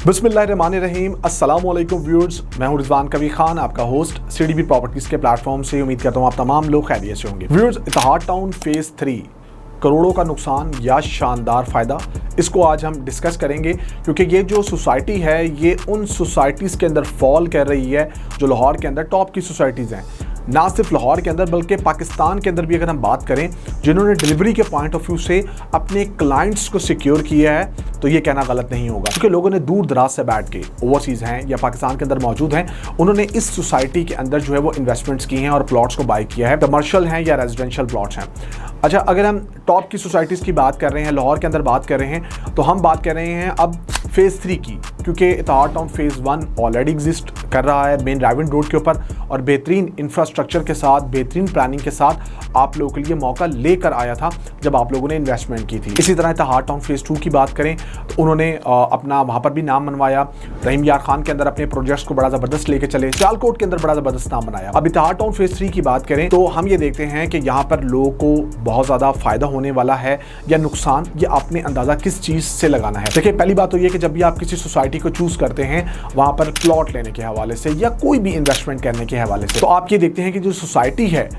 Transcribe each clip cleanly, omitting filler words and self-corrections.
बिस्मिल्लाहिर्रहमानिर्रहीम, अस्सलाम वालेकुम व्यूअर्स। मैं हूं रिजवान कबीर खान, आपका होस्ट सीडीबी प्रॉपर्टीज़ के प्लेटफॉर्म से। उम्मीद करता हूं आप तमाम लोग खैरियत से होंगे। व्यूअर्स, इत्तेहाद टाउन फेज़ 3 करोड़ों का नुकसान या शानदार फ़ायदा, इसको आज हम डिस्कस करेंगे क्योंकि ये जो सोसाइटी है ये उन सोसाइटीज़ के अंदर फॉल कर रही है जो लाहौर के अंदर टॉप की सोसाइटीज़ हैं। ना सिर्फ लाहौर के अंदर बल्कि पाकिस्तान के अंदर भी अगर हम बात करें, जिन्होंने डिलीवरी के पॉइंट ऑफ व्यू से अपने क्लाइंट्स को सिक्योर किया है, तो ये कहना गलत नहीं होगा क्योंकि लोगों ने दूर दराज से बैठ के, ओवरसीज़ हैं या पाकिस्तान के अंदर मौजूद हैं, उन्होंने इस सोसाइटी के अंदर जो है वो इन्वेस्टमेंट्स की हैं और प्लॉट्स को बाय किया है। कमर्शियल हैं या रेजिडेंशियल प्लॉट्स हैं। अच्छा, अगर हम टॉप की सोसाइटीज़ की बात कर रहे हैं, लाहौर के अंदर बात कर रहे हैं, तो हम बात कर रहे हैं अब फेज़ 3 की, क्योंकि इत्तेहाद टाउन फेज़ 1 ऑलरेडी एग्जिस्ट कर रहा है मेन राइविंड रोड के ऊपर और बेहतरीन इंफ्रास्ट्रक्चर के साथ, बेहतरीन प्लानिंग के साथ आप लोगों के लिए मौका लेकर आया था जब आप लोगों ने इन्वेस्टमेंट की थी। इसी तरह इत्तेहाद टाउन फेज़ 2 की बात करें तो उन्होंने अपना वहाँ पर भी नाम मनवाया। रहीम यार खान के अंदर अपने प्रोजेक्ट्स को बड़ा ज़बरदस्त लेके चले, सियालकोट के अंदर बड़ा ज़बरदस्त नाम बनाया। अब इत्तेहाद टाउन फेज़ 3 की बात करें तो हम ये देखते हैं कि यहाँ पर लोगों को बहुत ज़्यादा फ़ायदा होने वाला है या नुकसान, ये आपने अंदाज़ा किस चीज़ से लगाना है। देखिए, पहली बात तो ये कि जब भी आप किसी सोसाइटी को चूज़ करते हैं वहाँ पर प्लॉट लेने के हवाले से या कोई भी इन्वेस्टमेंट करने के हवाले से, तो आप ये देखते हैं कि जो सोसाइटी है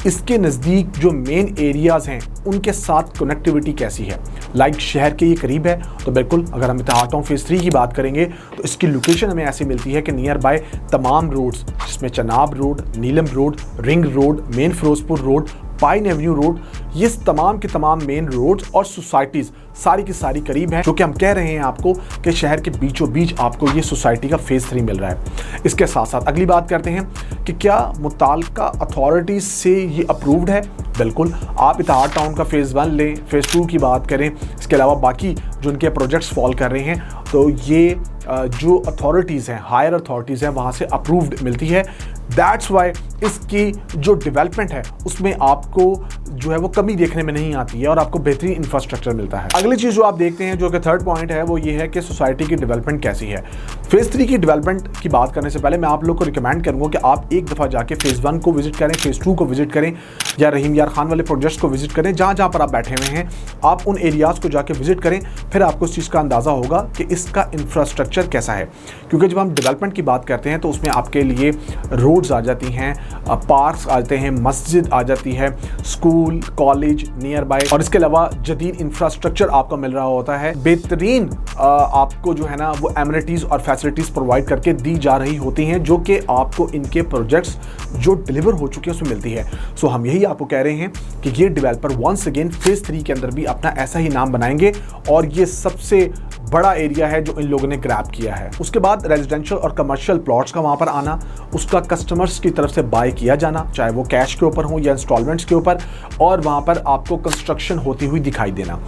इसके नज़दीक जो मेन एरियाज़ हैं उनके साथ कनेक्टिविटी कैसी है। लाइक शहर के ये करीब है तो बिल्कुल, अगर हम इत्तेहाद टाउन फेज़ 3 की बात करेंगे तो इसकी लोकेशन हमें ऐसी मिलती है कि नियर बाय तमाम रोड्स, जिसमें Chenab road, Neelum road, ring road, main Ferozepur road, pine avenue road, ये तमाम के तमाम मेन रोड्स और सोसाइटीज़ सारी की सारी करीब हैं, जो कि हम कह रहे हैं आपको कि शहर के बीचों बीच आपको ये सोसाइटी का फेज़ 3 मिल रहा है। इसके साथ साथ अगली बात करते हैं कि क्या मुताल्लिका अथॉरिटीज़ से ये अप्रूव्ड है। बिल्कुल, आप इत्तेहाद टाउन का फेज़ 1 लें, फेज़ 2 की बात करें, इसके अलावा बाकी जो उनके प्रोजेक्ट्स फॉल कर रहे हैं, तो ये जो अथॉरिटीज़ हैं, हायर अथॉरिटीज़ हैं, वहाँ से अप्रूव्ड मिलती है। दैट्स वाई इसकी जो डेवलपमेंट है उसमें आपको जो है वो कमी देखने में नहीं आती है और आपको बेहतरीन इंफ्रास्ट्रक्चर मिलता है। अगली चीज़ जो आप देखते हैं, जो कि थर्ड पॉइंट है, वो ये है कि सोसाइटी की डेवलपमेंट कैसी है। फेज़ 3 की डेवलपमेंट की बात करने से पहले मैं आप लोग को रिकमेंड करूँगा कि आप एक दफ़ा जाके फेज़ 1 को विजिट करें, फेज़ 2 को विजिट करें या रहीम यार खान वाले प्रोजेक्ट्स को विजिट करें। जहाँ जहाँ पर आप बैठे हुए हैं आप उन एरियाज़ को जाके विजिट करें, फिर आपको इस चीज़ का अंदाज़ा होगा कि इसका इंफ्रास्ट्रक्चर कैसा है। क्योंकि जब हम डेवलपमेंट की बात करते हैं तो उसमें आपके लिए रोड्स आ जाती हैं, पार्क्स आते हैं, मस्जिद आ जाती है, स्कूल, कॉलेज नियर बाय, और इसके अलावा जदीद इंफ्रास्ट्रक्चर आपको मिल रहा होता है। बेहतरीन आपको जो है ना वो एमिनिटीज़ और फैसिलिटीज़ प्रोवाइड करके दी जा रही होती हैं, जो कि आपको इनके प्रोजेक्ट्स जो डिलीवर हो चुके हैं उसमें मिलती है। सो हम यही आपको कह रहे हैं कि ये डेवलपर वंस अगेन फेज़ 3 के अंदर भी अपना ऐसा ही नाम बनाएंगे और ये सबसे बड़ा एरिया है जो इन लोगों ने ग्रैब किया है। उसके बाद रेजिडेंशियल और कमर्शियल प्लॉट्स का वहाँ पर आना, उसका कस्टमर्स की तरफ से बाय किया जाना, चाहे वो कैश के ऊपर हो या इंस्टॉलमेंट्स के ऊपर, और वहाँ पर आपको कंस्ट्रक्शन होती हुई दिखाई देना।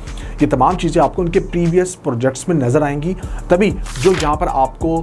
ये तमाम चीज़ें आपको उनके प्रीवियस प्रोजेक्ट्स में नज़र आएंगी। तभी जो यहाँ पर आपको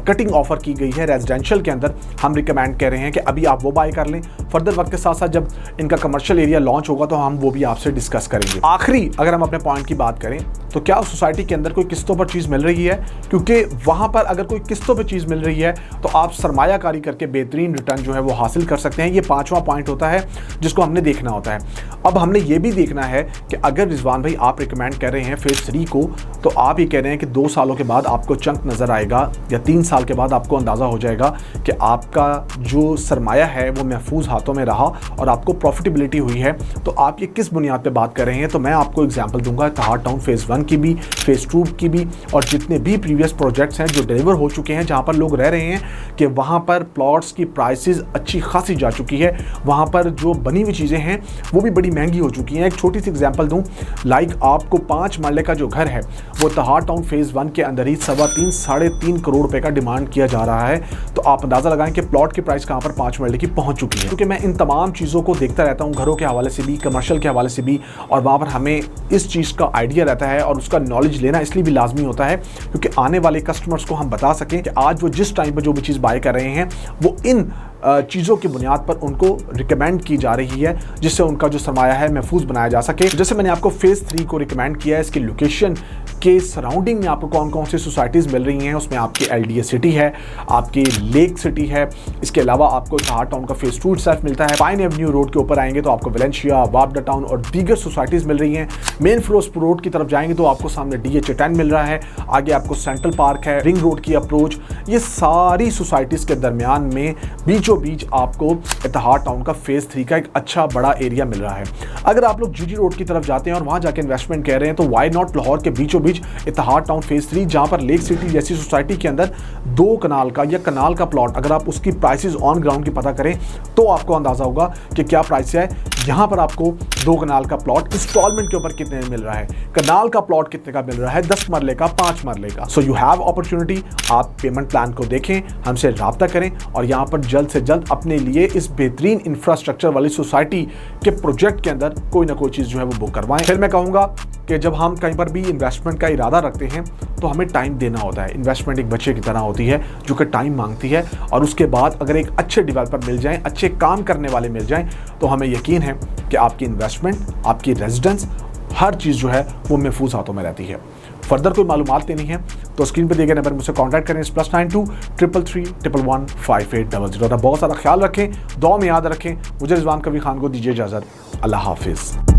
कटिंग ऑफर की गई है रेजिडेंशियल के अंदर, हम रिकमेंड कर रहे हैं कि अभी आप वो बाय कर लें। फर्दर वक्त के साथ साथ जब इनका कमर्शियल एरिया लॉन्च होगा तो हम वो भी आपसे डिस्कस करेंगे। आखिरी अगर हम अपने पॉइंट की बात करें तो क्या उस सोसाइटी के अंदर कोई किस्तों पर चीज़ मिल रही है, क्योंकि वहाँ पर अगर कोई किस्तों पर चीज़ मिल रही है तो आप सरमायाकारी करके बेहतरीन रिटर्न जो है वो हासिल कर सकते हैं। ये 5वां पॉइंट होता है जिसको हमने देखना होता है। अब हमने ये भी देखना है कि अगर रिजवान भाई आप रिकमेंड कर रहे हैं फेज़ 3 को, तो आप ये कह रहे हैं कि 2 सालों के बाद आपको चंक नज़र आएगा या 3 साल के बाद आपको अंदाज़ा हो जाएगा कि आपका जो सरमाया है वो महफूज हाथों में रहा और आपको प्रॉफिटेबिलिटी हुई है, तो आप ये किस बुनियाद पे बात कर रहे हैं। तो मैं आपको एग्जांपल दूंगा इत्तेहाद टाउन फेज़ 1 की भी, फेज़ 2 की भी, और जितने भी प्रीवियस प्रोजेक्ट्स हैं जो डिलीवर हो चुके हैं, जहाँ पर लोग रह रहे हैं कि वहाँ पर प्लॉट्स की प्राइसेस अच्छी खासी जा चुकी है, वहाँ पर जो बनी हुई चीज़ें हैं वो भी बड़ी महंगी हो चुकी हैं। एक छोटी सी एग्जांपल दूं, लाइक आपको 5 मरले का जो घर है वो इत्तेहाद टाउन फेज़ 1 के अंदर ही 3.25 साढ़े 3 करोड़ रुपए का डिमांड किया जा रहा है। तो आप अंदाज़ा लगाएं कि प्लॉट की प्राइस कहाँ पर 5 मरले की पहुँच चुकी है। क्योंकि मैं इन तमाम चीज़ों को देखता रहता हूँ, घरों के हवाले से भी, कमर्शियल के हवाले से भी, और वहाँ पर हमें इस चीज़ का आइडिया रहता है और उसका नॉलेज लेना इसलिए भी लाजमी होता है क्योंकि आने वाले कस्टमर्स को हम बता सकें कि आज वो जिस टाइम पर जो भी चीज़ बाय कर रहे हैं वो इन चीज़ों की बुनियाद पर उनको रिकमेंड की जा रही है, जिससे उनका जो सरमाया है महफूज बनाया जा सके। जैसे मैंने आपको फेज़ 3 को रिकमेंड किया है, इसकी लोकेशन के सराउंडिंग में आपको कौन कौन सी सोसाइटीज़ मिल रही हैं, उसमें आपकी LDA सिटी है, आपकी लेक सिटी है, इसके अलावा आपको इत्तेहाद टाउन का फेज़ 2 सेल्फ मिलता है। पाइन एवेन्यू रोड के ऊपर आएंगे तो आपको वेलेंशिया, वापडा टाउन और दीगर सोसाइटीज़ मिल रही हैं। मेन फिरोजपुर रोड की तरफ जाएंगे तो आपको सामने DHA 10 मिल रहा है, आगे आपको सेंट्रल पार्क है, रिंग रोड की अप्रोच, ये सारी सोसाइटीज़ के दरमियान में बीचों बीच आपको इत्तेहाद टाउन का फेज़ 3 का एक अच्छा बड़ा एरिया मिल रहा है। अगर आप लोग GT रोड की तरफ जाते हैं और वहाँ जाके इन्वेस्टमेंट कह रहे हैं तो वाई नॉट लाहौर के बीचों बीच इत्तेहाद टाउन फेज़ 3, जहाँ पर लेक सिटी जैसी सोसाइटी के अंदर 2 कनाल का या कनाल का प्लॉट, अगर आप उसकी प्राइसेस ऑन ग्राउंड की पता करें तो आपको अंदाजा होगा कि क्या प्राइस है। यहाँ पर आपको 2 कनाल का प्लॉट इंस्टॉलमेंट के ऊपर कितने में मिल रहा है, कनाल का प्लॉट कितने का मिल रहा है, 10 मरले का, 5 मरले का। सो यू हैव अपॉर्चुनिटी, आप पेमेंट प्लान को देखें, हमसे राब्ता करें और यहाँ पर जल्द से जल्द अपने लिए इस बेहतरीन इंफ्रास्ट्रक्चर वाली सोसाइटी के प्रोजेक्ट के अंदर कोई ना कोई चीज़ जो है वो बुक करवाएं। फिर मैं कहूँगा कि जब हम कहीं पर भी इन्वेस्टमेंट का इरादा रखते हैं तो हमें टाइम देना होता है। इन्वेस्टमेंट एक बच्चे की तरह होती है जो कि टाइम मांगती है, और उसके बाद अगर एक अच्छे डेवलपर मिल जाएं, अच्छे काम करने वाले मिल जाएं, तो हमें यकीन है कि आपकी इन्वेस्टमेंट, आपकी रेजिडेंस, हर चीज़ जो है वो महफूज हाथों में रहती है। फर्दर कोई मालूमात देनी है तो स्क्रीन पर दिए गए नंबर मुझसे कॉन्टैक्ट करें, +92 333 111 5800। बहुत सारा ख्याल रखें, दुआ में याद रखें। मुझे रिजवान कबीर खान को दीजिए इजाज़त। अल्लाह हाफिज़।